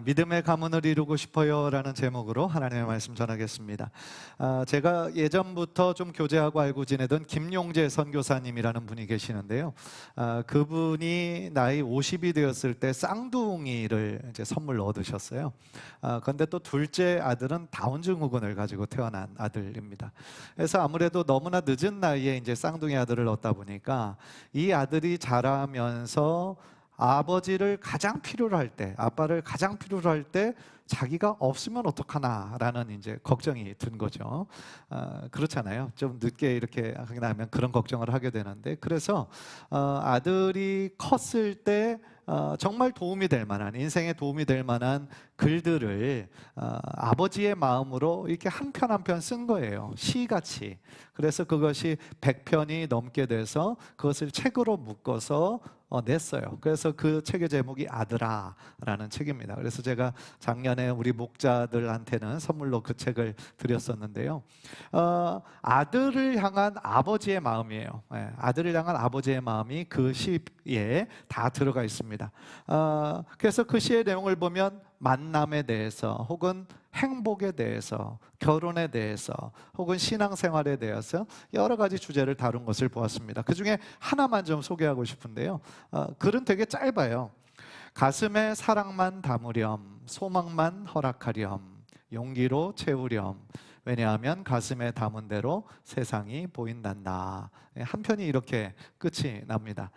믿음의 가문을 이루고 싶어요 라는 제목으로 하나님의 말씀 전하겠습니다. 제가 예전부터 좀 교제하고 알고 지내던 김용재 선교사님이라는 분이 계시는데요. 그분이 나이 50이 되었을 때 쌍둥이를 이제 선물로 얻으셨어요. 그런데 또 둘째 아들은 다운 증후군을 가지고 태어난 아들입니다. 그래서 아무래도 너무나 늦은 나이에 이제 쌍둥이 아들을 얻다 보니까 이 아들이 자라면서 아버지를 가장 필요로 할 때, 아빠를 가장 필요로 할 때 자기가 없으면 어떡하나라는 이제 걱정이 든 거죠. 그렇잖아요. 좀 늦게 이렇게 나면 그런 걱정을 하게 되는데, 그래서 아들이 컸을 때 정말 도움이 될 만한, 인생에 도움이 될 만한 글들을 아버지의 마음으로 이렇게 한 편 한 편 쓴 거예요. 시같이. 그래서 그것이 100편이 넘게 돼서 그것을 책으로 묶어서 냈어요. 그래서 그 책의 제목이 아들아라는 책입니다. 그래서 제가 작년에 우리 목자들한테는 선물로 그 책을 드렸었는데요. 아들을 향한 아버지의 마음이에요. 아들을 향한 아버지의 마음이 그 시에 다 들어가 있습니다. 그래서 그 시의 내용을 보면 만남에 대해서, 혹은 행복에 대해서, 결혼에 대해서, 혹은 신앙생활에 대해서 여러 가지 주제를 다룬 것을 보았습니다. 그 중에 하나만 좀 소개하고 싶은데요. 글은 되게 짧아요. 가슴에 사랑만 담으렴, 소망만 허락하렴, 용기로 채우렴. 왜냐하면 가슴에 담은 대로 세상이 보인단다. 한 편이 이렇게 끝이 납니다.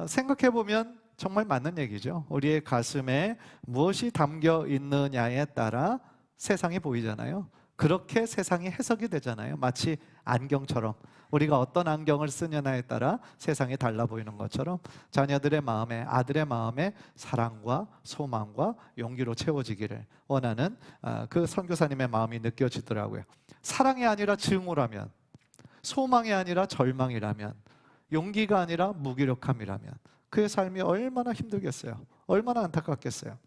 생각해보면 정말 맞는 얘기죠. 우리의 가슴에 무엇이 담겨 있느냐에 따라 세상이 보이잖아요. 그렇게 세상이 해석이 되잖아요. 마치 안경처럼 우리가 어떤 안경을 쓰느냐에 따라 세상이 달라 보이는 것처럼 자녀들의 마음에, 아들의 마음에 사랑과 소망과 용기로 채워지기를 원하는 그 선교사님의 마음이 느껴지더라고요. 사랑이 아니라 증오라면, 소망이 아니라 절망이라면, 용기가 아니라 무기력함이라면 그의 삶이 얼마나 힘들겠어요. 얼마나 안타깝겠어요.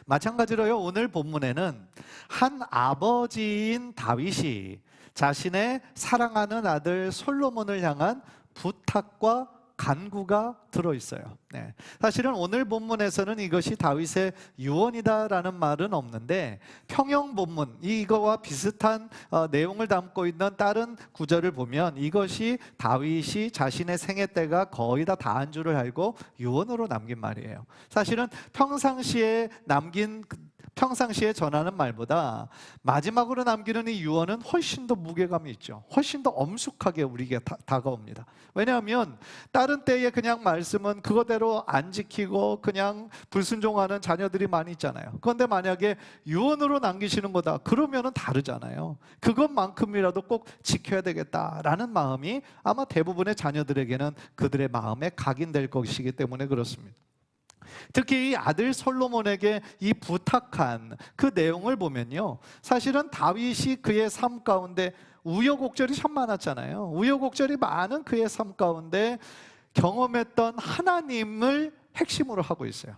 마찬가지로요, 오늘 본문에는 한 아버지인 다윗이 자신의 사랑하는 아들 솔로몬을 향한 부탁과 간구가 들어있어요. 사실은 오늘 본문에서는 이것이 다윗의 유언이다라는 말은 없는데, 평형 본문, 이거와 비슷한 내용을 담고 있는 다른 구절을 보면 이것이 다윗이 자신의 생애 때가 거의 다 다한 줄을 알고 유언으로 남긴 말이에요. 사실은 평상시에 전하는 말보다 마지막으로 남기는 이 유언은 훨씬 더 무게감이 있죠. 훨씬 더 엄숙하게 우리에게 다가옵니다. 왜냐하면 다른 때에 그냥 말씀은 그거대로 안 지키고 그냥 불순종하는 자녀들이 많이 있잖아요. 그런데 만약에 유언으로 남기시는 거다, 그러면은 다르잖아요. 그것만큼이라도 꼭 지켜야 되겠다라는 마음이 아마 대부분의 자녀들에게는 그들의 마음에 각인될 것이기 때문에 그렇습니다. 특히 이 아들 솔로몬에게 이 부탁한 그 내용을 보면요, 사실은 다윗이 그의 삶 가운데 우여곡절이 참 많았잖아요. 우여곡절이 많은 그의 삶 가운데 경험했던 하나님을 핵심으로 하고 있어요.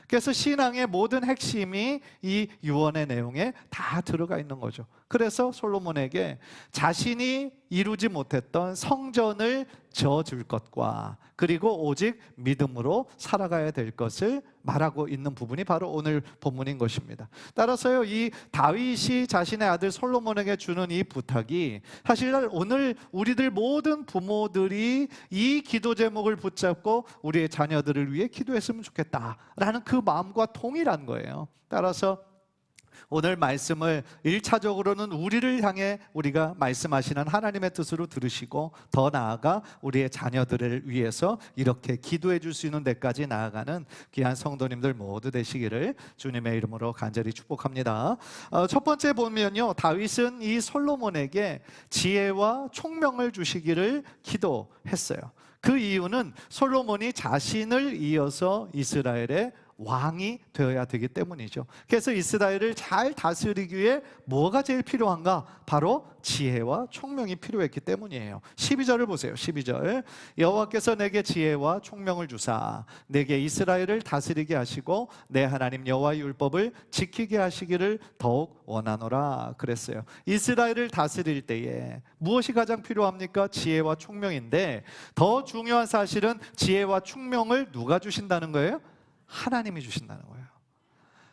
그래서 신앙의 모든 핵심이 이 유언의 내용에 다 들어가 있는 거죠. 그래서 솔로몬에게 자신이 이루지 못했던 성전을 지어줄 것과, 그리고 오직 믿음으로 살아가야 될 것을 말하고 있는 부분이 바로 오늘 본문인 것입니다. 따라서요, 이 다윗이 자신의 아들 솔로몬에게 주는 이 부탁이 사실 오늘 우리들 모든 부모들이 이 기도 제목을 붙잡고 우리의 자녀들을 위해 기도했으면 좋겠다라는 그 마음과 동일한 거예요. 따라서 오늘 말씀을 1차적으로는 우리를 향해 우리가 말씀하시는 하나님의 뜻으로 들으시고, 더 나아가 우리의 자녀들을 위해서 이렇게 기도해 줄 수 있는 데까지 나아가는 귀한 성도님들 모두 되시기를 주님의 이름으로 간절히 축복합니다. 첫 번째 보면요, 다윗은 이 솔로몬에게 지혜와 총명을 주시기를 기도했어요. 그 이유는 솔로몬이 자신을 이어서 이스라엘의 왕이 되어야 되기 때문이죠. 그래서 이스라엘을 잘 다스리기 위해 뭐가 제일 필요한가? 바로 지혜와 총명이 필요했기 때문이에요. 12절을 보세요. 12절, 여호와께서 내게 지혜와 총명을 주사 내게 이스라엘을 다스리게 하시고 내 하나님 여호와의 율법을 지키게 하시기를 더욱 원하노라 그랬어요. 이스라엘을 다스릴 때에 무엇이 가장 필요합니까? 지혜와 총명인데, 더 중요한 사실은 지혜와 총명을 누가 주신다는 거예요? 하나님이 주신다는 거예요.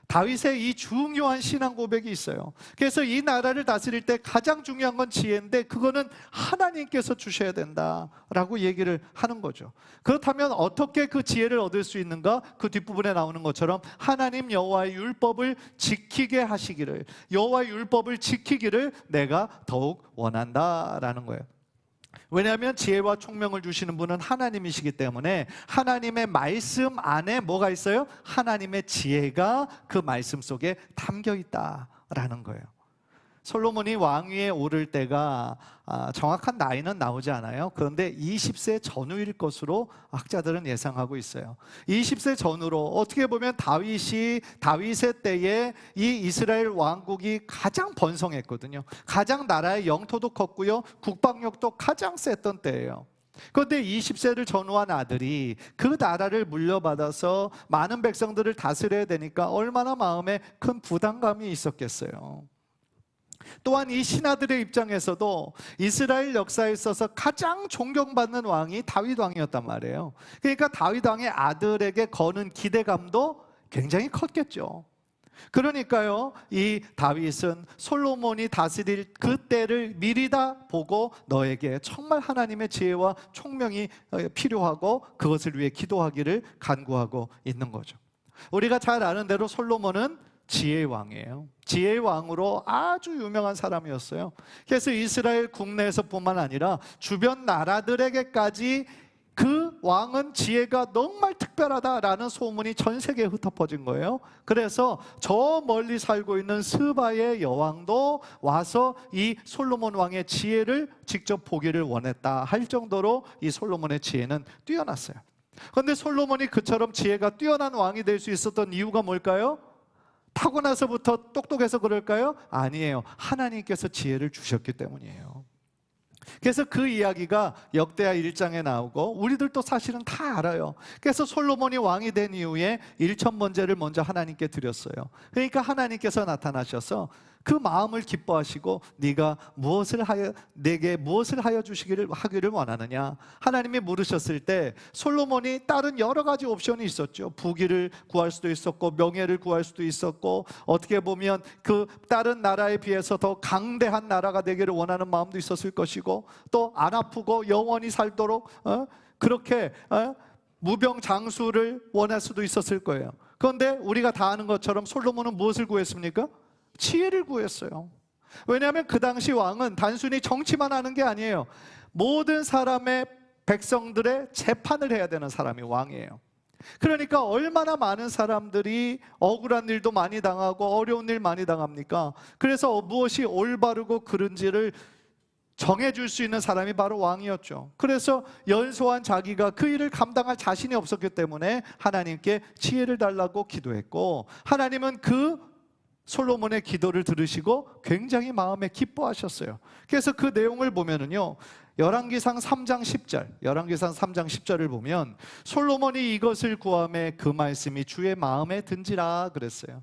다윗의 이 중요한 신앙 고백이 있어요. 그래서 이 나라를 다스릴 때 가장 중요한 건 지혜인데 그거는 하나님께서 주셔야 된다라고 얘기를 하는 거죠. 그렇다면 어떻게 그 지혜를 얻을 수 있는가? 그 뒷부분에 나오는 것처럼 하나님 여호와의 율법을 지키게 하시기를, 여호와의 율법을 지키기를 내가 더욱 원한다라는 거예요. 왜냐하면 지혜와 총명을 주시는 분은 하나님이시기 때문에 하나님의 말씀 안에 뭐가 있어요? 하나님의 지혜가 그 말씀 속에 담겨 있다라는 거예요. 솔로몬이 왕위에 오를 때가 정확한 나이는 나오지 않아요. 그런데 20세 전후일 것으로 학자들은 예상하고 있어요. 20세 전후로 어떻게 보면 다윗의 때에 이 이스라엘 왕국이 가장 번성했거든요. 가장 나라의 영토도 컸고요, 국방력도 가장 셌던 때예요. 그런데 20세를 전후한 아들이 그 나라를 물려받아서 많은 백성들을 다스려야 되니까 얼마나 마음에 큰 부담감이 있었겠어요. 또한 이 신하들의 입장에서도 이스라엘 역사에 있어서 가장 존경받는 왕이 다윗 왕이었단 말이에요. 그러니까 다윗 왕의 아들에게 거는 기대감도 굉장히 컸겠죠. 그러니까요, 이 다윗은 솔로몬이 다스릴 그 때를 미리 다 보고 너에게 정말 하나님의 지혜와 총명이 필요하고 그것을 위해 기도하기를 간구하고 있는 거죠. 우리가 잘 아는 대로 솔로몬은 지혜의 왕이에요. 지혜의 왕으로 아주 유명한 사람이었어요. 그래서 이스라엘 국내에서뿐만 아니라 주변 나라들에게까지 그 왕은 지혜가 정말 특별하다라는 소문이 전 세계에 흩어퍼진 거예요. 그래서 저 멀리 살고 있는 스바의 여왕도 와서 이 솔로몬 왕의 지혜를 직접 보기를 원했다 할 정도로 이 솔로몬의 지혜는 뛰어났어요. 그런데 솔로몬이 그처럼 지혜가 뛰어난 왕이 될 수 있었던 이유가 뭘까요? 타고나서부터 똑똑해서 그럴까요? 아니에요. 하나님께서 지혜를 주셨기 때문이에요. 그래서 그 이야기가 역대하 1장에 나오고 우리들도 사실은 다 알아요. 그래서 솔로몬이 왕이 된 이후에 1천번제를 먼저 하나님께 드렸어요. 그러니까 하나님께서 나타나셔서 그 마음을 기뻐하시고 네가 내게 무엇을 하여 하기를 원하느냐. 하나님이 물으셨을 때 솔로몬이 다른 여러 가지 옵션이 있었죠. 부귀를 구할 수도 있었고 명예를 구할 수도 있었고 어떻게 보면 그 다른 나라에 비해서 더 강대한 나라가 되기를 원하는 마음도 있었을 것이고 또 안 아프고 영원히 살도록 그렇게 무병장수를 원할 수도 있었을 거예요. 그런데 우리가 다 아는 것처럼 솔로몬은 무엇을 구했습니까? 지혜를 구했어요. 왜냐하면 그 당시 왕은 단순히 정치만 하는 게 아니에요. 모든 사람의 백성들의 재판을 해야 되는 사람이 왕이에요. 그러니까 얼마나 많은 사람들이 억울한 일도 많이 당하고 어려운 일 많이 당합니까? 그래서 무엇이 올바르고 그른지를 정해줄 수 있는 사람이 바로 왕이었죠. 그래서 연소한 자기가 그 일을 감당할 자신이 없었기 때문에 하나님께 지혜를 달라고 기도했고 하나님은 그 솔로몬의 기도를 들으시고 굉장히 마음에 기뻐하셨어요. 그래서 그 내용을 보면은요, 열왕기상 3장 10절을 보면 솔로몬이 이것을 구하매 그 말씀이 주의 마음에 든지라 그랬어요.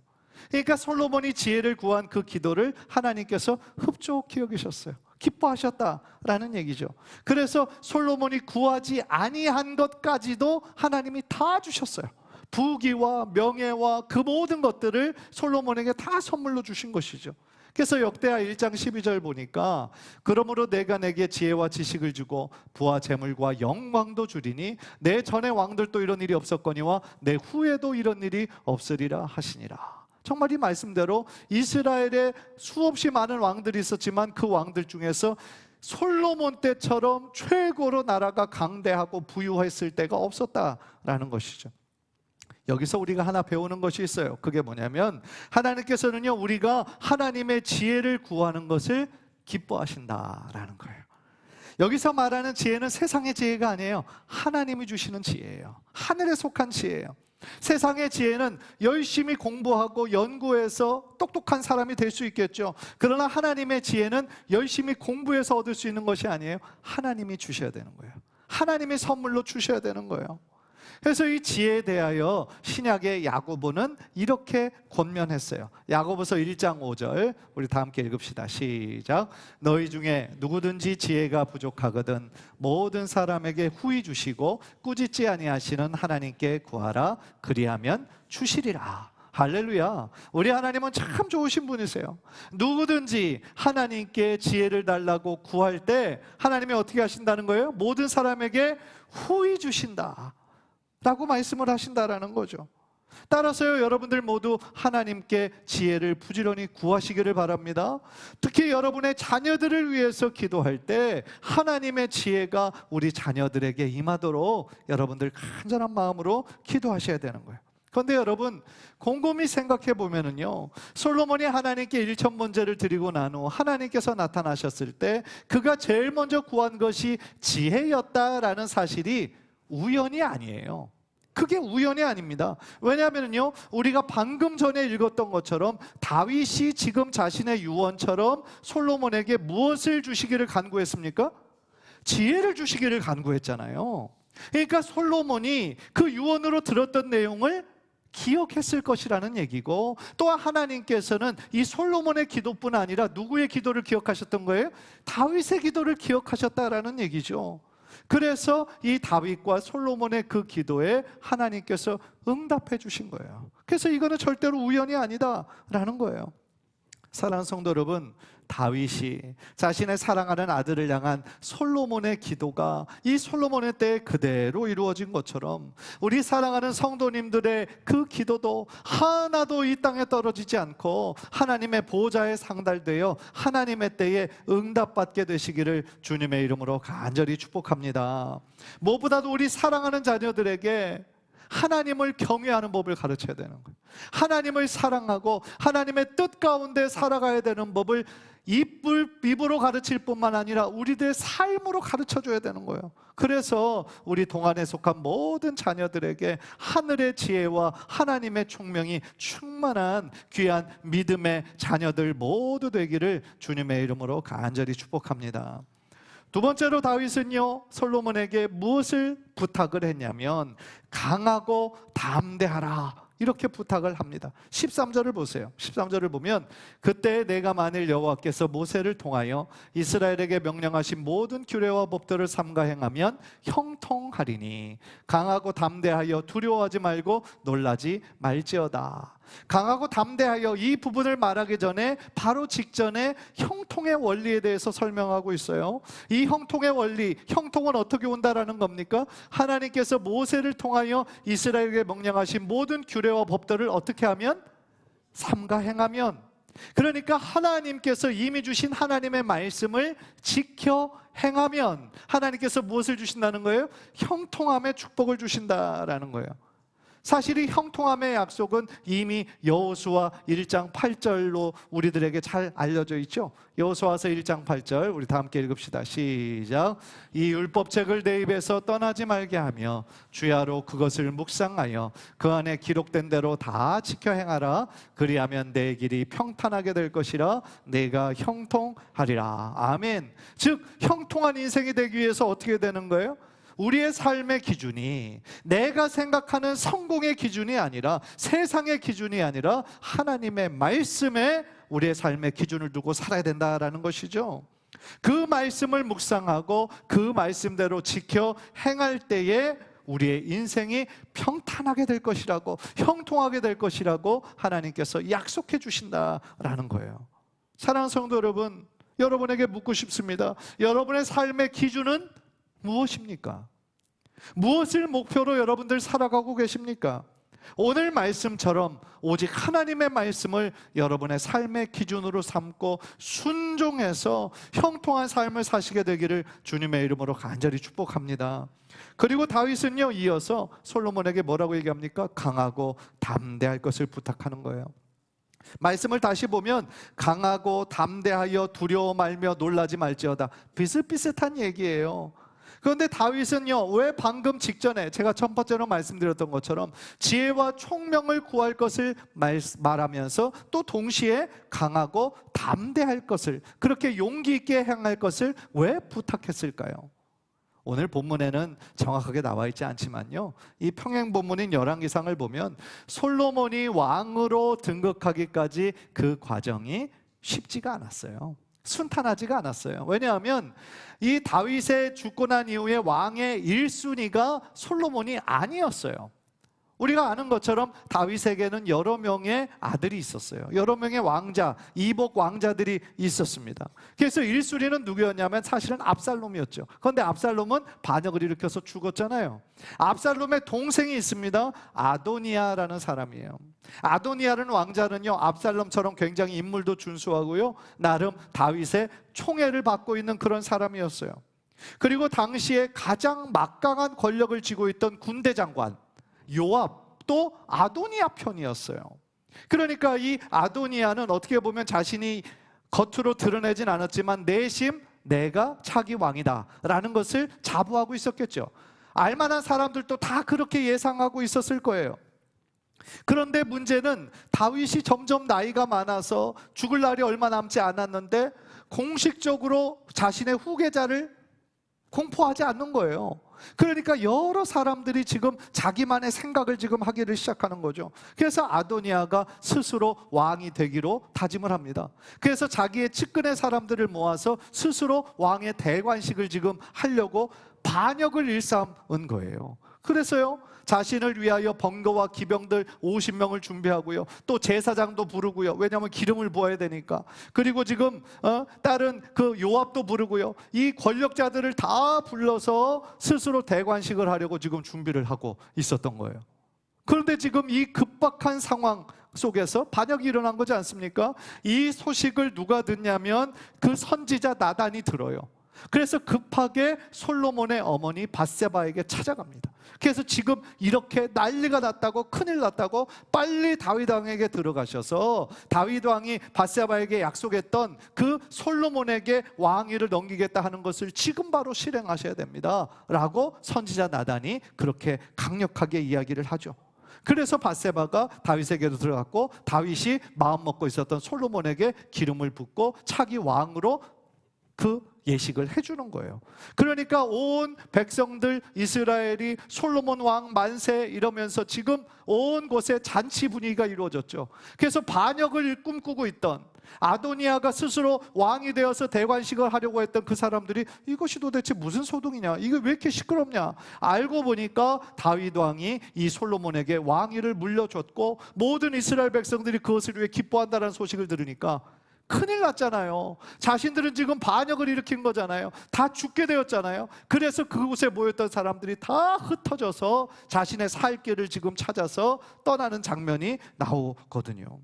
그러니까 솔로몬이 지혜를 구한 그 기도를 하나님께서 흡족히 여기셨어요. 기뻐하셨다라는 얘기죠. 그래서 솔로몬이 구하지 아니한 것까지도 하나님이 다 주셨어요. 부귀와 명예와 그 모든 것들을 솔로몬에게 다 선물로 주신 것이죠. 그래서 역대하 1장 12절 보니까 그러므로 내가 내게 지혜와 지식을 주고 부와 재물과 영광도 주리니 내 전의 왕들도 이런 일이 없었거니와 내 후에도 이런 일이 없으리라 하시니라. 정말 이 말씀대로 이스라엘에 수없이 많은 왕들이 있었지만 그 왕들 중에서 솔로몬 때처럼 최고로 나라가 강대하고 부유했을 때가 없었다라는 것이죠. 여기서 우리가 하나 배우는 것이 있어요. 그게 뭐냐면 하나님께서는요, 우리가 하나님의 지혜를 구하는 것을 기뻐하신다라는 거예요. 여기서 말하는 지혜는 세상의 지혜가 아니에요. 하나님이 주시는 지혜예요. 하늘에 속한 지혜예요. 세상의 지혜는 열심히 공부하고 연구해서 똑똑한 사람이 될 수 있겠죠. 그러나 하나님의 지혜는 열심히 공부해서 얻을 수 있는 것이 아니에요. 하나님이 주셔야 되는 거예요. 하나님이 선물로 주셔야 되는 거예요. 그래서 이 지혜에 대하여 신약의 야고보는 이렇게 권면했어요. 야고보서 1장 5절 우리 다 함께 읽읍시다. 시작. 너희 중에 누구든지 지혜가 부족하거든 모든 사람에게 후히 주시고 꾸짖지 아니하시는 하나님께 구하라. 그리하면 주시리라 할렐루야. 우리 하나님은 참 좋으신 분이세요. 누구든지 하나님께 지혜를 달라고 구할 때 하나님이 어떻게 하신다는 거예요? 모든 사람에게 후히 주신다 라고 말씀을 하신다라는 거죠. 따라서요, 여러분들 모두 하나님께 지혜를 부지런히 구하시기를 바랍니다. 특히 여러분의 자녀들을 위해서 기도할 때 하나님의 지혜가 우리 자녀들에게 임하도록 여러분들 간절한 마음으로 기도하셔야 되는 거예요. 그런데 여러분, 곰곰이 생각해 보면은요, 솔로몬이 하나님께 일천번제를 드리고 난 후 하나님께서 나타나셨을 때 그가 제일 먼저 구한 것이 지혜였다라는 사실이 우연이 아니에요. 그게 우연이 아닙니다. 왜냐하면요, 우리가 방금 전에 읽었던 것처럼 다윗이 지금 자신의 유언처럼 솔로몬에게 무엇을 주시기를 간구했습니까? 지혜를 주시기를 간구했잖아요. 그러니까 솔로몬이 그 유언으로 들었던 내용을 기억했을 것이라는 얘기고, 또한 하나님께서는 이 솔로몬의 기도뿐 아니라 누구의 기도를 기억하셨던 거예요? 다윗의 기도를 기억하셨다라는 얘기죠. 그래서 이 다윗과 솔로몬의 그 기도에 하나님께서 응답해 주신 거예요. 그래서 이거는 절대로 우연이 아니다라는 거예요. 사랑하는 성도 여러분, 다윗이 자신의 사랑하는 아들을 향한 솔로몬의 기도가 이 솔로몬의 때에 그대로 이루어진 것처럼 우리 사랑하는 성도님들의 그 기도도 하나도 이 땅에 떨어지지 않고 하나님의 보좌에 상달되어 하나님의 때에 응답받게 되시기를 주님의 이름으로 간절히 축복합니다. 무엇보다도 우리 사랑하는 자녀들에게 하나님을 경외하는 법을 가르쳐야 되는 거예요. 하나님을 사랑하고 하나님의 뜻 가운데 살아가야 되는 법을 입으로 가르칠 뿐만 아니라 우리들의 삶으로 가르쳐줘야 되는 거예요. 그래서 우리 동안에 속한 모든 자녀들에게 하늘의 지혜와 하나님의 총명이 충만한 귀한 믿음의 자녀들 모두 되기를 주님의 이름으로 간절히 축복합니다. 두 번째로 다윗은요, 솔로몬에게 무엇을 부탁을 했냐면 강하고 담대하라 이렇게 부탁을 합니다. 13절을 보세요. 13절을 보면 그때 내가 만일 여호와께서 모세를 통하여 이스라엘에게 명령하신 모든 규례와 법들을 삼가 행하면 형통하리니 강하고 담대하여 두려워하지 말고 놀라지 말지어다. 강하고 담대하여 이 부분을 말하기 전에 바로 직전에 형통의 원리에 대해서 설명하고 있어요. 이 형통의 원리, 형통은 어떻게 온다라는 겁니까? 하나님께서 모세를 통하여 이스라엘에게 명령하신 모든 규례와 법들을 어떻게 하면? 삼가 행하면. 그러니까 하나님께서 이미 주신 하나님의 말씀을 지켜 행하면 하나님께서 무엇을 주신다는 거예요? 형통함의 축복을 주신다라는 거예요. 사실 이 형통함의 약속은 이미 여호수아 1장 8절로 우리들에게 잘 알려져 있죠. 여호수아서 1장 8절 우리 다 함께 읽읍시다. 시작. 이 율법책을 내 입에서 떠나지 말게 하며 주야로 그것을 묵상하여 그 안에 기록된 대로 다 지켜 행하라. 그리하면 내 길이 평탄하게 될 것이라. 내가 형통하리라. 아멘. 즉 형통한 인생이 되기 위해서 어떻게 되는 거예요? 우리의 삶의 기준이 내가 생각하는 성공의 기준이 아니라 세상의 기준이 아니라 하나님의 말씀에 우리의 삶의 기준을 두고 살아야 된다라는 것이죠. 그 말씀을 묵상하고 그 말씀대로 지켜 행할 때에 우리의 인생이 평탄하게 될 것이라고, 형통하게 될 것이라고 하나님께서 약속해 주신다라는 거예요. 사랑하는 성도 여러분, 여러분에게 묻고 싶습니다. 여러분의 삶의 기준은 무엇입니까? 무엇을 목표로 여러분들 살아가고 계십니까? 오늘 말씀처럼 오직 하나님의 말씀을 여러분의 삶의 기준으로 삼고 순종해서 형통한 삶을 사시게 되기를 주님의 이름으로 간절히 축복합니다. 그리고 다윗은요, 이어서 솔로몬에게 뭐라고 얘기합니까? 강하고 담대할 것을 부탁하는 거예요. 말씀을 다시 보면 강하고 담대하여 두려워 말며 놀라지 말지어다. 비슷비슷한 얘기예요. 그런데 다윗은요, 왜 방금 직전에 제가 첫 번째로 말씀드렸던 것처럼 지혜와 총명을 구할 것을 말하면서 또 동시에 강하고 담대할 것을, 그렇게 용기 있게 행할 것을 왜 부탁했을까요? 오늘 본문에는 정확하게 나와 있지 않지만요, 이 평행 본문인 열왕기상을 보면 솔로몬이 왕으로 등극하기까지 그 과정이 쉽지가 않았어요. 순탄하지가 않았어요. 왜냐하면 이 다윗의 죽고 난 이후에 왕의 1순위가 솔로몬이 아니었어요. 우리가 아는 것처럼 다윗에게는 여러 명의 아들이 있었어요. 여러 명의 왕자, 이복 왕자들이 있었습니다. 그래서 1순위는 누구였냐면 사실은 압살롬이었죠. 그런데 압살롬은 반역을 일으켜서 죽었잖아요. 압살롬의 동생이 있습니다. 아도니아라는 사람이에요. 아도니아라는 왕자는요, 압살롬처럼 굉장히 인물도 준수하고요, 나름 다윗의 총애를 받고 있는 그런 사람이었어요. 그리고 당시에 가장 막강한 권력을 쥐고 있던 군대 장관 요압도 아도니아 편이었어요. 그러니까 이 아도니아는 어떻게 보면 자신이 겉으로 드러내진 않았지만 내심 내가 차기 왕이다 라는 것을 자부하고 있었겠죠. 알만한 사람들도 다 그렇게 예상하고 있었을 거예요. 그런데 문제는 다윗이 점점 나이가 많아서 죽을 날이 얼마 남지 않았는데 공식적으로 자신의 후계자를 공포하지 않는 거예요. 그러니까 여러 사람들이 지금 자기만의 생각을 지금 하기를 시작하는 거죠. 그래서 아도니아가 스스로 왕이 되기로 다짐을 합니다. 그래서 자기의 측근의 사람들을 모아서 스스로 왕의 대관식을 지금 하려고 반역을 일삼은 거예요. 그래서요, 자신을 위하여 번거와 기병들 50명을 준비하고요, 또 제사장도 부르고요. 왜냐하면 기름을 부어야 되니까. 그리고 지금 다른 그 요압도 부르고요. 이 권력자들을 다 불러서 스스로 대관식을 하려고 지금 준비를 하고 있었던 거예요. 그런데 지금 이 급박한 상황 속에서 반역이 일어난 거지 않습니까? 이 소식을 누가 듣냐면 그 선지자 나단이 들어요. 그래서 급하게 솔로몬의 어머니 밧세바에게 찾아갑니다. 그래서 지금 이렇게 난리가 났다고, 큰일 났다고 빨리 다윗 왕에게 들어가셔서 다윗 왕이 밧세바에게 약속했던 그 솔로몬에게 왕위를 넘기겠다 하는 것을 지금 바로 실행하셔야 됩니다 라고 선지자 나단이 그렇게 강력하게 이야기를 하죠. 그래서 밧세바가 다윗에게로 들어갔고 다윗이 마음 먹고 있었던 솔로몬에게 기름을 붓고 차기 왕으로 그 예식을 해주는 거예요. 그러니까 온 백성들 이스라엘이 솔로몬 왕 만세 이러면서 지금 온 곳에 잔치 분위기가 이루어졌죠. 그래서 반역을 꿈꾸고 있던 아도니아가 스스로 왕이 되어서 대관식을 하려고 했던 그 사람들이 이것이 도대체 무슨 소동이냐, 이거 왜 이렇게 시끄럽냐, 알고 보니까 다윗 왕이 이 솔로몬에게 왕위를 물려줬고 모든 이스라엘 백성들이 그것을 위해 기뻐한다는 소식을 들으니까 큰일 났잖아요. 자신들은 지금 반역을 일으킨 거잖아요. 다 죽게 되었잖아요. 그래서 그곳에 모였던 사람들이 다 흩어져서 자신의 살 길을 지금 찾아서 떠나는 장면이 나오거든요.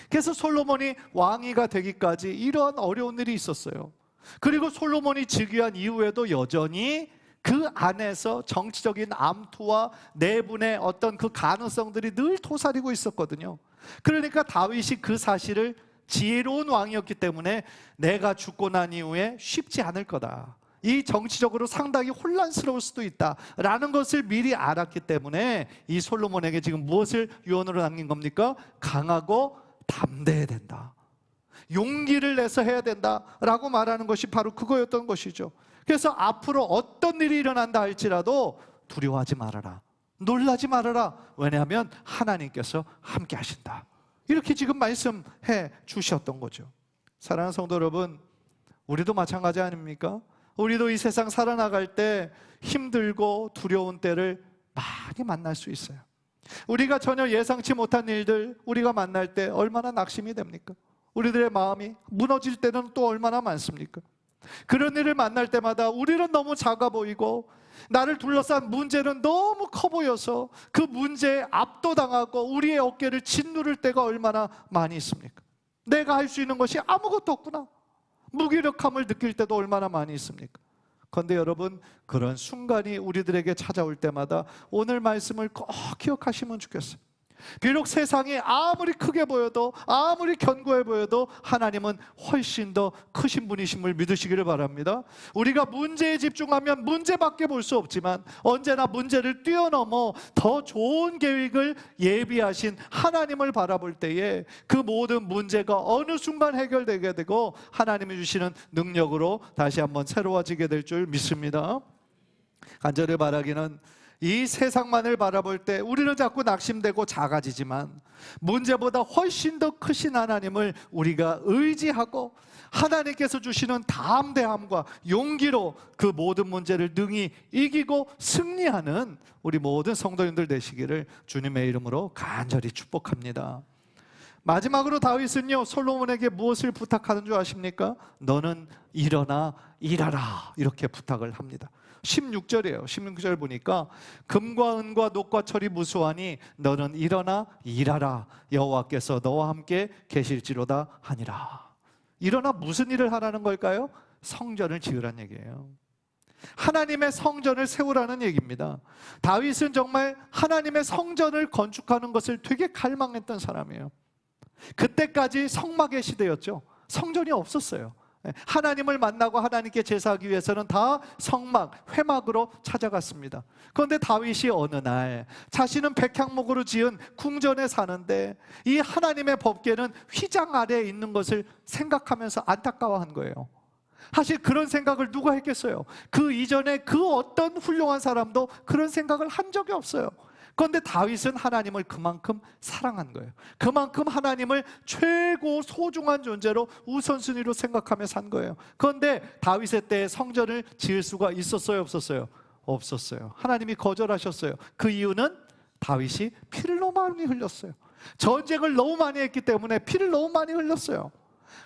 그래서 솔로몬이 왕위가 되기까지 이런 어려운 일이 있었어요. 그리고 솔로몬이 즉위한 이후에도 여전히 그 안에서 정치적인 암투와 내분의 어떤 그 가능성들이 늘 도사리고 있었거든요. 그러니까 다윗이 그 사실을, 지혜로운 왕이었기 때문에 내가 죽고 난 이후에 쉽지 않을 거다, 이 정치적으로 상당히 혼란스러울 수도 있다라는 것을 미리 알았기 때문에 이 솔로몬에게 지금 무엇을 유언으로 남긴 겁니까? 강하고 담대해야 된다, 용기를 내서 해야 된다라고 말하는 것이 바로 그거였던 것이죠. 그래서 앞으로 어떤 일이 일어난다 할지라도 두려워하지 말아라, 놀라지 말아라. 왜냐하면 하나님께서 함께 하신다, 이렇게 지금 말씀해 주셨던 거죠. 사랑하는 성도 여러분, 우리도 마찬가지 아닙니까? 우리도 이 세상 살아나갈 때 힘들고 두려운 때를 많이 만날 수 있어요. 우리가 전혀 예상치 못한 일들 우리가 만날 때 얼마나 낙심이 됩니까? 우리들의 마음이 무너질 때는 또 얼마나 많습니까? 그런 일을 만날 때마다 우리는 너무 작아 보이고 나를 둘러싼 문제는 너무 커 보여서 그 문제에 압도당하고 우리의 어깨를 짓누를 때가 얼마나 많이 있습니까? 내가 할 수 있는 것이 아무것도 없구나, 무기력함을 느낄 때도 얼마나 많이 있습니까? 그런데 여러분, 그런 순간이 우리들에게 찾아올 때마다 오늘 말씀을 꼭 기억하시면 좋겠어요. 비록 세상이 아무리 크게 보여도, 아무리 견고해 보여도 하나님은 훨씬 더 크신 분이심을 믿으시기를 바랍니다. 우리가 문제에 집중하면 문제밖에 볼 수 없지만 언제나 문제를 뛰어넘어 더 좋은 계획을 예비하신 하나님을 바라볼 때에 그 모든 문제가 어느 순간 해결되게 되고 하나님이 주시는 능력으로 다시 한번 새로워지게 될 줄 믿습니다. 간절히 바라기는 이 세상만을 바라볼 때 우리는 자꾸 낙심되고 작아지지만 문제보다 훨씬 더 크신 하나님을 우리가 의지하고 하나님께서 주시는 담대함과 용기로 그 모든 문제를 능히 이기고 승리하는 우리 모든 성도님들 되시기를 주님의 이름으로 간절히 축복합니다. 마지막으로 다윗은요, 솔로몬에게 무엇을 부탁하는 줄 아십니까? 너는 일어나 일하라, 이렇게 부탁을 합니다. 16절이에요. 16절 보니까 금과 은과 녹과 철이 무수하니 너는 일어나 일하라, 여호와께서 너와 함께 계실지로다 하니라. 일어나 무슨 일을 하라는 걸까요? 성전을 지으라는 얘기예요. 하나님의 성전을 세우라는 얘기입니다. 다윗은 정말 하나님의 성전을 건축하는 것을 되게 갈망했던 사람이에요. 그때까지 성막의 시대였죠. 성전이 없었어요. 하나님을 만나고 하나님께 제사하기 위해서는 다 성막, 회막으로 찾아갔습니다. 그런데 다윗이 어느 날 자신은 백향목으로 지은 궁전에 사는데 이 하나님의 법궤는 휘장 아래에 있는 것을 생각하면서 안타까워한 거예요. 사실 그런 생각을 누가 했겠어요? 그 이전에 그 어떤 훌륭한 사람도 그런 생각을 한 적이 없어요. 그런데 다윗은 하나님을 그만큼 사랑한 거예요. 그만큼 하나님을 최고 소중한 존재로 우선순위로 생각하며 산 거예요. 그런데 다윗의 때에 성전을 지을 수가 있었어요, 없었어요? 없었어요. 하나님이 거절하셨어요. 그 이유는 다윗이 피를 너무 많이 흘렸어요. 전쟁을 너무 많이 했기 때문에 피를 너무 많이 흘렸어요.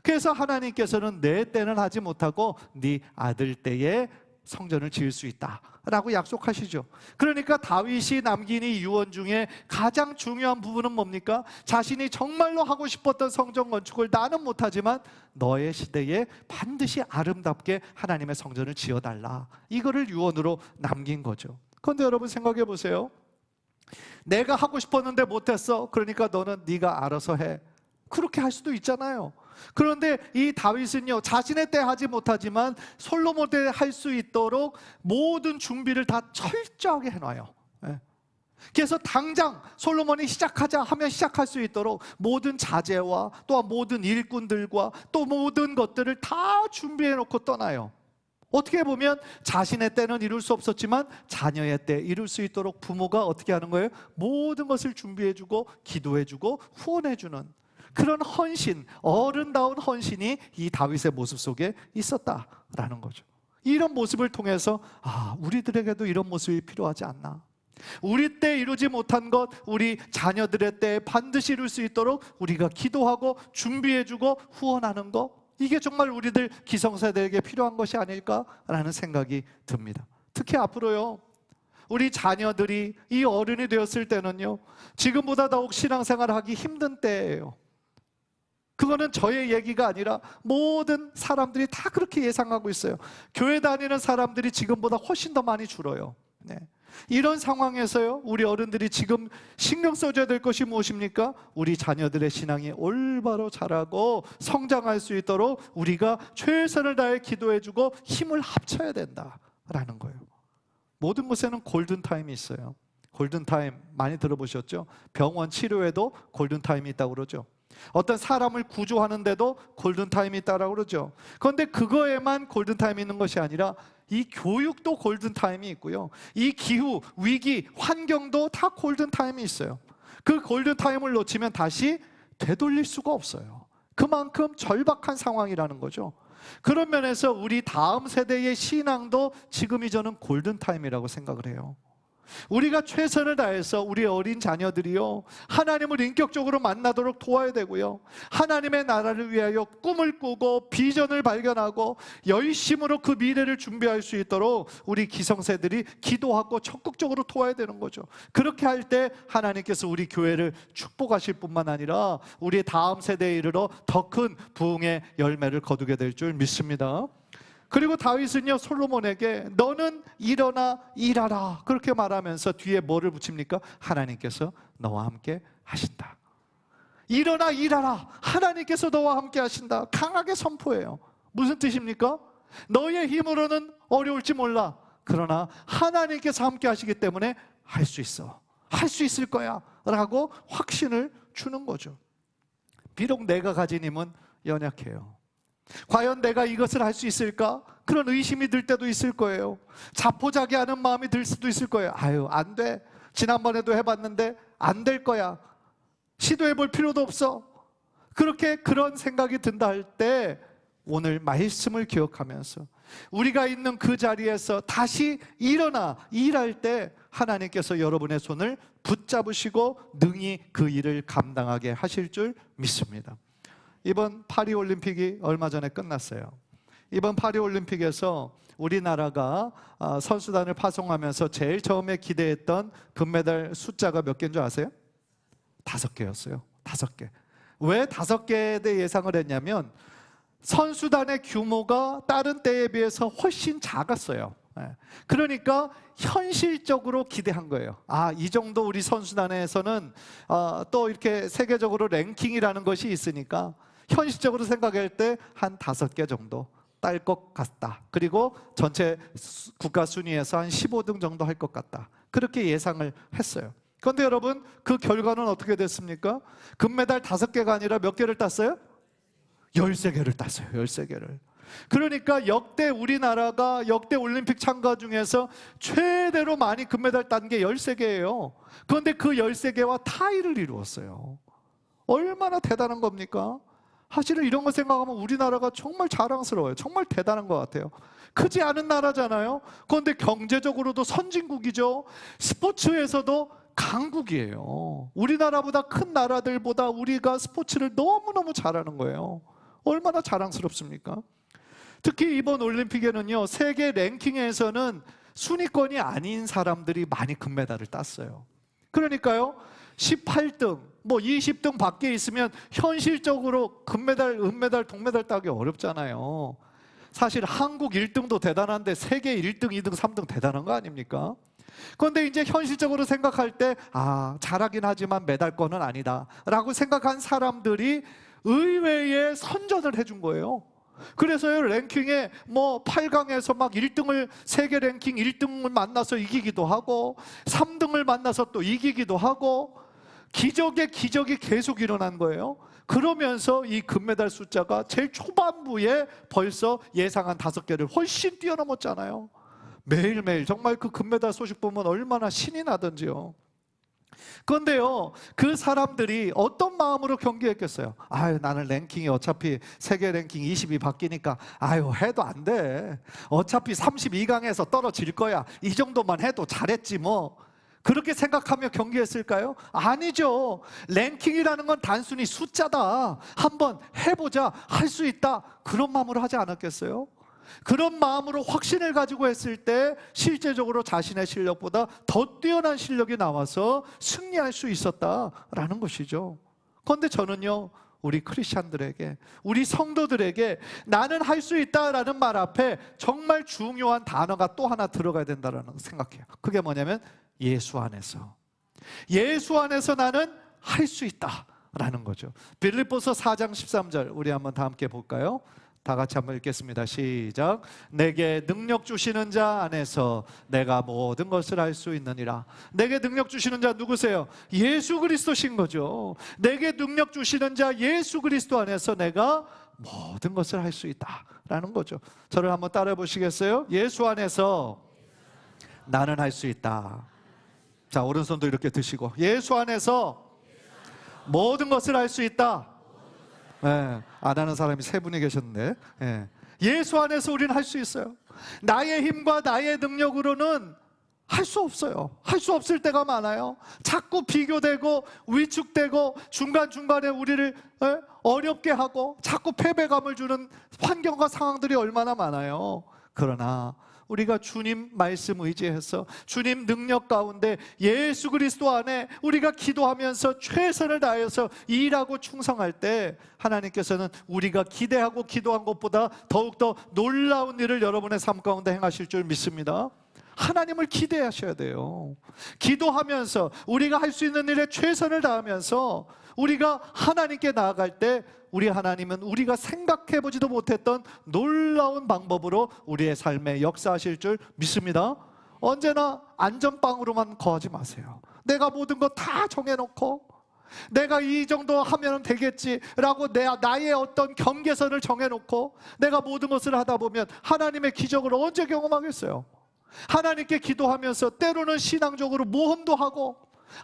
그래서 하나님께서는 내 때는 하지 못하고 네 아들 때에 성전을 지을 수 있다 라고 약속하시죠. 그러니까 다윗이 남긴 이 유언 중에 가장 중요한 부분은 뭡니까? 자신이 정말로 하고 싶었던 성전 건축을 나는 못하지만 너의 시대에 반드시 아름답게 하나님의 성전을 지어달라, 이거를 유언으로 남긴 거죠. 그런데 여러분 생각해 보세요. 내가 하고 싶었는데 못했어, 그러니까 너는 네가 알아서 해, 그렇게 할 수도 있잖아요. 그런데 이 다윗은요, 자신의 때 하지 못하지만 솔로몬 때 할 수 있도록 모든 준비를 다 철저하게 해놔요. 그래서 당장 솔로몬이 시작하자 하면 시작할 수 있도록 모든 자재와 또한 모든 일꾼들과 또 모든 것들을 다 준비해 놓고 떠나요. 어떻게 보면 자신의 때는 이룰 수 없었지만 자녀의 때 이룰 수 있도록 부모가 어떻게 하는 거예요? 모든 것을 준비해주고 기도해주고 후원해주는 그런 헌신, 어른다운 헌신이 이 다윗의 모습 속에 있었다라는 거죠. 이런 모습을 통해서 우리들에게도 이런 모습이 필요하지 않나. 우리 때 이루지 못한 것 우리 자녀들의 때에 반드시 이룰 수 있도록 우리가 기도하고 준비해주고 후원하는 것, 이게 정말 우리들 기성세대에게 필요한 것이 아닐까라는 생각이 듭니다. 특히 앞으로요, 우리 자녀들이 이 어른이 되었을 때는요, 지금보다 더욱 신앙생활을 하기 힘든 때예요. 그거는 저의 얘기가 아니라 모든 사람들이 다 그렇게 예상하고 있어요. 교회 다니는 사람들이 지금보다 훨씬 더 많이 줄어요. 이런 상황에서요, 우리 어른들이 지금 신경 써줘야 될 것이 무엇입니까? 우리 자녀들의 신앙이 올바로 자라고 성장할 수 있도록 우리가 최선을 다해 기도해주고 힘을 합쳐야 된다라는 거예요. 모든 곳에는 골든타임이 있어요. 골든타임 많이 들어보셨죠? 병원 치료에도 골든타임이 있다고 그러죠. 어떤 사람을 구조하는데도 골든타임이 있다고 그러죠. 그런데 그거에만 골든타임이 있는 것이 아니라 이 교육도 골든타임이 있고요, 이 기후, 위기, 환경도 다 골든타임이 있어요. 그 골든타임을 놓치면 다시 되돌릴 수가 없어요. 그만큼 절박한 상황이라는 거죠. 그런 면에서 우리 다음 세대의 신앙도 지금이 저는 골든타임이라고 생각을 해요. 우리가 최선을 다해서 우리 어린 자녀들이요, 하나님을 인격적으로 만나도록 도와야 되고요, 하나님의 나라를 위하여 꿈을 꾸고 비전을 발견하고 열심으로 그 미래를 준비할 수 있도록 우리 기성세들이 기도하고 적극적으로 도와야 되는 거죠. 그렇게 할 때 하나님께서 우리 교회를 축복하실 뿐만 아니라 우리의 다음 세대에 이르러 더 큰 부흥의 열매를 거두게 될 줄 믿습니다. 그리고 다윗은요, 솔로몬에게 너는 일어나 일하라 그렇게 말하면서 뒤에 뭐를 붙입니까? 하나님께서 너와 함께 하신다. 일어나 일하라, 하나님께서 너와 함께 하신다, 강하게 선포해요. 무슨 뜻입니까? 너의 힘으로는 어려울지 몰라, 그러나 하나님께서 함께 하시기 때문에 할 수 있어, 할 수 있을 거야 라고 확신을 주는 거죠. 비록 내가 가진 힘은 연약해요. 과연 내가 이것을 할 수 있을까? 그런 의심이 들 때도 있을 거예요. 자포자기하는 마음이 들 수도 있을 거예요. 아유, 안 돼. 지난번에도 해봤는데 안 될 거야. 시도해 볼 필요도 없어. 그런 생각이 든다 할 때 오늘 말씀을 기억하면서 우리가 있는 그 자리에서 다시 일어나 일할 때 하나님께서 여러분의 손을 붙잡으시고 능히 그 일을 감당하게 하실 줄 믿습니다. 이번 파리올림픽이 얼마 전에 끝났어요. 이번 파리올림픽에서 우리나라가 선수단을 파송하면서 제일 처음에 기대했던 금메달 숫자가 몇 개인 줄 아세요? 5개였어요. 5개. 왜 5개에 대해 예상을 했냐면 선수단의 규모가 다른 때에 비해서 훨씬 작았어요. 그러니까 현실적으로 기대한 거예요. 이 정도 우리 선수단에서는 또 이렇게 세계적으로 랭킹이라는 것이 있으니까 현실적으로 생각할 때 한 5개 정도 딸 것 같다. 그리고 전체 국가 순위에서 한 15등 정도 할 것 같다. 그렇게 예상을 했어요. 그런데 여러분, 그 결과는 어떻게 됐습니까? 금메달 5개가 아니라 몇 개를 땄어요? 13개를 땄어요. 13개를. 그러니까 우리나라가 역대 올림픽 참가 중에서 최대로 많이 금메달 딴 게 13개예요. 그런데 그 13개와 타이를 이루었어요. 얼마나 대단한 겁니까? 사실은 이런 거 생각하면 우리나라가 정말 자랑스러워요. 정말 대단한 것 같아요. 크지 않은 나라잖아요. 그런데 경제적으로도 선진국이죠. 스포츠에서도 강국이에요. 우리나라보다 큰 나라들보다 우리가 스포츠를 너무너무 잘하는 거예요. 얼마나 자랑스럽습니까? 특히 이번 올림픽에는요, 세계 랭킹에서는 순위권이 아닌 사람들이 많이 금메달을 땄어요. 그러니까요, 18등, 20등 밖에 있으면 현실적으로 금메달, 은메달, 동메달 따기 어렵잖아요. 사실 한국 1등도 대단한데 세계 1등, 2등, 3등 대단한 거 아닙니까? 그런데 이제 현실적으로 생각할 때 잘하긴 하지만 메달권은 아니다 라고 생각한 사람들이 의외의 선전을 해준 거예요. 그래서요, 랭킹에 8강에서 막 1등을, 세계 랭킹 1등을 만나서 이기기도 하고 3등을 만나서 또 이기기도 하고 기적의 기적이 계속 일어난 거예요. 그러면서 이 금메달 숫자가 제일 초반부에 벌써 예상한 5개를 훨씬 뛰어넘었잖아요. 매일매일 정말 그 금메달 소식 보면 얼마나 신이 나던지요. 그런데요, 그 사람들이 어떤 마음으로 경기했겠어요? 나는 랭킹이 어차피 세계 랭킹 20이 바뀌니까 해도 안 돼. 어차피 32강에서 떨어질 거야. 이 정도만 해도 잘했지 뭐. 그렇게 생각하며 경기했을까요? 아니죠. 랭킹이라는 건 단순히 숫자다. 한번 해보자, 할 수 있다, 그런 마음으로 하지 않았겠어요? 그런 마음으로 확신을 가지고 했을 때 실제적으로 자신의 실력보다 더 뛰어난 실력이 나와서 승리할 수 있었다라는 것이죠. 그런데 저는요, 우리 크리스찬들에게, 우리 성도들에게 나는 할 수 있다라는 말 앞에 정말 중요한 단어가 또 하나 들어가야 된다는 생각해요. 그게 뭐냐면 예수 안에서. 예수 안에서 나는 할 수 있다라는 거죠. 빌립보서 4장 13절 우리 한번 다 함께 볼까요? 다 같이 한번 읽겠습니다. 시작. 내게 능력 주시는 자 안에서 내가 모든 것을 할 수 있느니라. 내게 능력 주시는 자 누구세요? 예수 그리스도신 거죠. 내게 능력 주시는 자 예수 그리스도 안에서 내가 모든 것을 할 수 있다라는 거죠. 저를 한번 따라해 보시겠어요? 예수 안에서 나는 할 수 있다. 자, 오른손도 이렇게 드시고, 예수 안에서 모든 것을 할 수 있다. 안 하는 사람이 3분이 계셨는데, 예수 안에서 우리는 할 수 있어요. 나의 힘과 나의 능력으로는 할 수 없어요. 할 수 없을 때가 많아요. 자꾸 비교되고 위축되고 중간중간에 우리를 어렵게 하고 자꾸 패배감을 주는 환경과 상황들이 얼마나 많아요. 그러나 우리가 주님 말씀 의지해서 주님 능력 가운데 예수 그리스도 안에 우리가 기도하면서 최선을 다해서 일하고 충성할 때 하나님께서는 우리가 기대하고 기도한 것보다 더욱더 놀라운 일을 여러분의 삶 가운데 행하실 줄 믿습니다. 하나님을 기대하셔야 돼요. 기도하면서 우리가 할 수 있는 일에 최선을 다하면서 우리가 하나님께 나아갈 때 우리 하나님은 우리가 생각해보지도 못했던 놀라운 방법으로 우리의 삶에 역사하실 줄 믿습니다. 언제나 안전빵으로만 거하지 마세요. 내가 모든 거 다 정해놓고 내가 이 정도 하면 되겠지라고 나의 어떤 경계선을 정해놓고 내가 모든 것을 하다 보면 하나님의 기적을 언제 경험하겠어요? 하나님께 기도하면서 때로는 신앙적으로 모험도 하고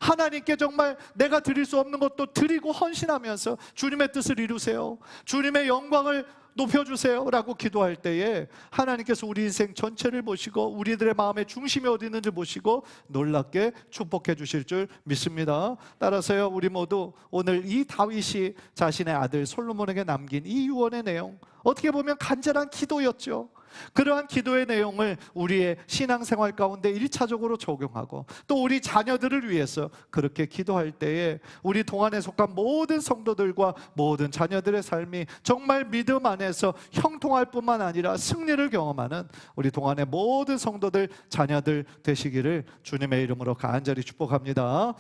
하나님께 정말 내가 드릴 수 없는 것도 드리고 헌신하면서 주님의 뜻을 이루세요, 주님의 영광을 높여주세요 라고 기도할 때에 하나님께서 우리 인생 전체를 보시고 우리들의 마음의 중심이 어디 있는지 보시고 놀랍게 축복해 주실 줄 믿습니다. 따라서요, 우리 모두 오늘 이 다윗이 자신의 아들 솔로몬에게 남긴 이 유언의 내용, 어떻게 보면 간절한 기도였죠. 그러한 기도의 내용을 우리의 신앙생활 가운데 1차적으로 적용하고 또 우리 자녀들을 위해서 그렇게 기도할 때에 우리 동안에 속한 모든 성도들과 모든 자녀들의 삶이 정말 믿음 안에서 형통할 뿐만 아니라 승리를 경험하는 우리 동안의 모든 성도들, 자녀들 되시기를 주님의 이름으로 간절히 축복합니다.